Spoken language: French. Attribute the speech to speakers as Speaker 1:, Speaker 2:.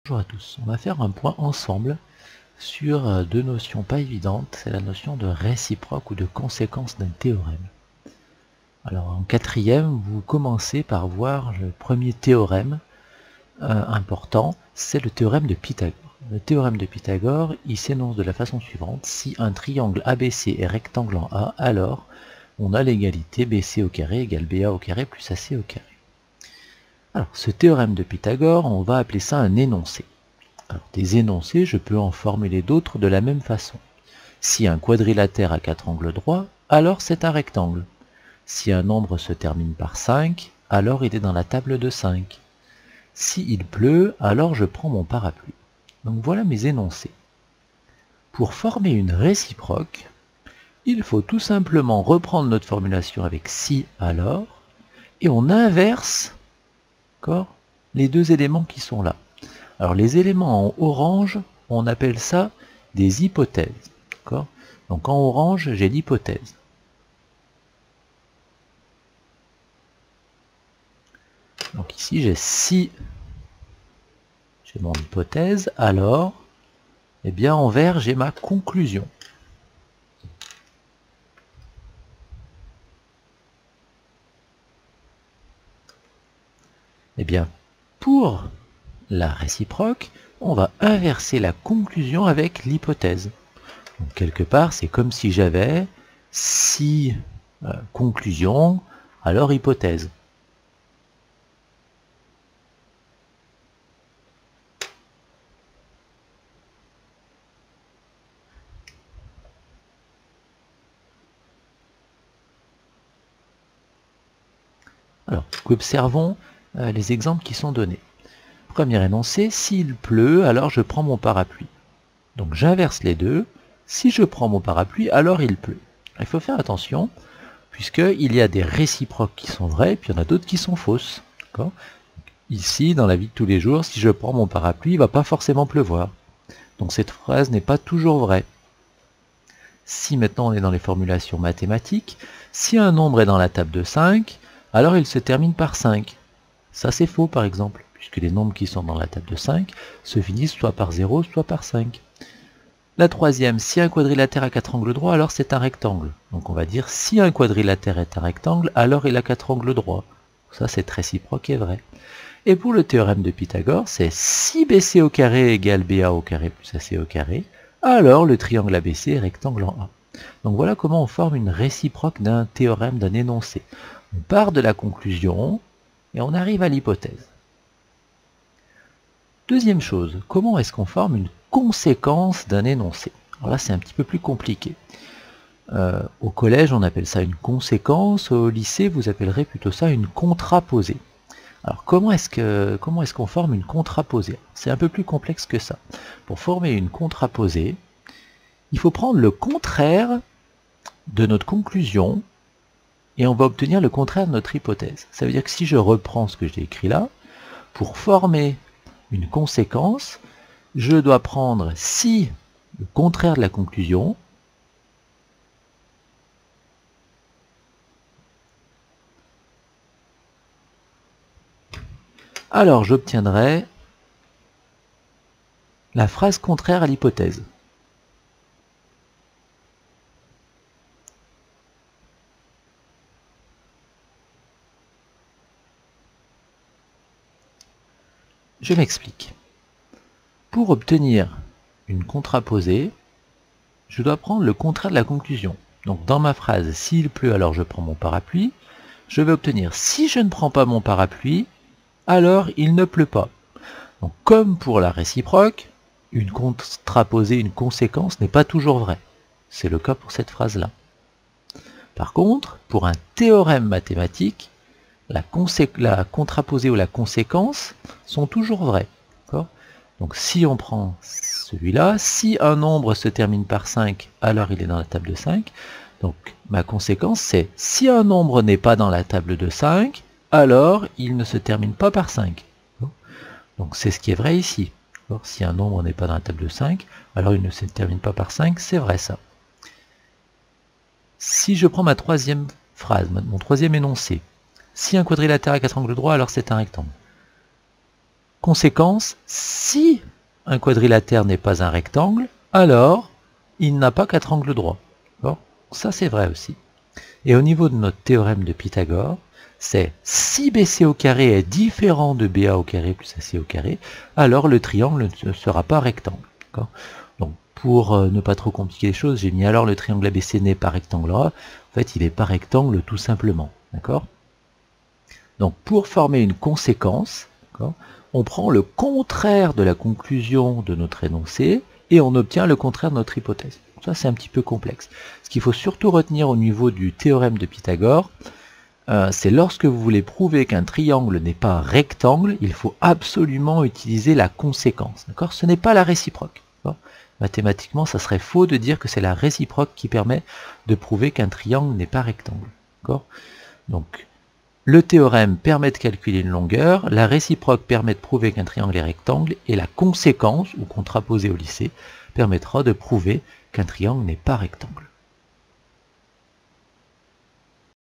Speaker 1: Bonjour à tous, on va faire un point ensemble sur deux notions pas évidentes, c'est la notion de réciproque ou de conséquence d'un théorème. Alors en quatrième, vous commencez par voir le premier théorème important, c'est le théorème de Pythagore. Le théorème de Pythagore, il s'énonce de la façon suivante: si un triangle ABC est rectangle en A, alors on a l'égalité BC au carré égale BA au carré plus AC au carré. Alors ce théorème de Pythagore, on va appeler ça un énoncé. Alors, des énoncés, je peux en formuler d'autres de la même façon. Si un quadrilatère a 4 angles droits, alors c'est un rectangle. Si un nombre se termine par 5, alors il est dans la table de 5. S'il pleut, alors je prends mon parapluie. Donc voilà mes énoncés. Pour former une réciproque, il faut tout simplement reprendre notre formulation avec si, alors, et on inverse les deux éléments qui sont là. Alors les éléments en orange, on appelle ça des hypothèses. Donc en orange, j'ai l'hypothèse. Donc ici, j'ai si j'ai mon hypothèse, alors, eh bien en vert, j'ai ma conclusion. Eh bien, pour la réciproque, on va inverser la conclusion avec l'hypothèse. Donc quelque part, c'est comme si j'avais si conclusion, alors hypothèse. Alors, observons les exemples qui sont donnés. Premier énoncé, s'il pleut, alors je prends mon parapluie. Donc j'inverse les deux. Si je prends mon parapluie, alors il pleut. Il faut faire attention, puisqu'il y a des réciproques qui sont vraies, puis il y en a d'autres qui sont fausses. Ici, dans la vie de tous les jours, si je prends mon parapluie, il ne va pas forcément pleuvoir. Donc cette phrase n'est pas toujours vraie. Si maintenant on est dans les formulations mathématiques, si un nombre est dans la table de 5, alors il se termine par 5. Ça c'est faux par exemple, puisque les nombres qui sont dans la table de 5 se finissent soit par 0, soit par 5. La troisième, si un quadrilatère a 4 angles droits, alors c'est un rectangle. Donc on va dire si un quadrilatère est un rectangle, alors il a 4 angles droits. Ça c'est réciproque et vrai. Et pour le théorème de Pythagore, c'est si BC au carré égale BA au carré plus AC au carré, alors le triangle ABC est rectangle en A. Donc voilà comment on forme une réciproque d'un théorème, d'un énoncé. On part de la conclusion et on arrive à l'hypothèse. Deuxième chose, comment est-ce qu'on forme une conséquence d'un énoncé? Alors là c'est un petit peu plus compliqué. Au collège on appelle ça une conséquence, au lycée vous appellerez plutôt ça une contraposée. Alors comment est-ce qu'on forme une contraposée? C'est un peu plus complexe que ça. Pour former une contraposée, il faut prendre le contraire de notre conclusion et on va obtenir le contraire de notre hypothèse. Ça veut dire que si je reprends ce que j'ai écrit là, pour former une conséquence, je dois prendre si le contraire de la conclusion, alors j'obtiendrai la phrase contraire à l'hypothèse. Je m'explique. Pour obtenir une contraposée, je dois prendre le contraire de la conclusion. Donc dans ma phrase, s'il pleut, alors je prends mon parapluie, je vais obtenir si je ne prends pas mon parapluie, alors il ne pleut pas. Donc comme pour la réciproque, une contraposée, une conséquence n'est pas toujours vraie. C'est le cas pour cette phrase-là. Par contre, pour un théorème mathématique, la contraposée ou la conséquence sont toujours vraies. Donc si on prend celui-là, si un nombre se termine par 5, alors il est dans la table de 5. Donc ma conséquence c'est, si un nombre n'est pas dans la table de 5, alors il ne se termine pas par 5. Donc c'est ce qui est vrai ici. Si un nombre n'est pas dans la table de 5, alors il ne se termine pas par 5, c'est vrai ça. Si je prends ma troisième phrase, mon troisième énoncé, si un quadrilatère a 4 angles droits, alors c'est un rectangle. Conséquence, si un quadrilatère n'est pas un rectangle, alors il n'a pas 4 angles droits. Ça c'est vrai aussi. Et au niveau de notre théorème de Pythagore, c'est si BC au carré est différent de BA au carré plus AC au carré, alors le triangle ne sera pas rectangle. Donc pour ne pas trop compliquer les choses, j'ai mis alors le triangle ABC n'est pas rectangle A. En fait, il n'est pas rectangle tout simplement. D'accord? Donc pour former une conséquence, on prend le contraire de la conclusion de notre énoncé et on obtient le contraire de notre hypothèse. Ça c'est un petit peu complexe. Ce qu'il faut surtout retenir au niveau du théorème de Pythagore, c'est lorsque vous voulez prouver qu'un triangle n'est pas rectangle, il faut absolument utiliser la conséquence. Ce n'est pas la réciproque. Mathématiquement, ça serait faux de dire que c'est la réciproque qui permet de prouver qu'un triangle n'est pas rectangle. Donc, le théorème permet de calculer une longueur, la réciproque permet de prouver qu'un triangle est rectangle, et la conséquence, ou contraposée au lycée, permettra de prouver qu'un triangle n'est pas rectangle.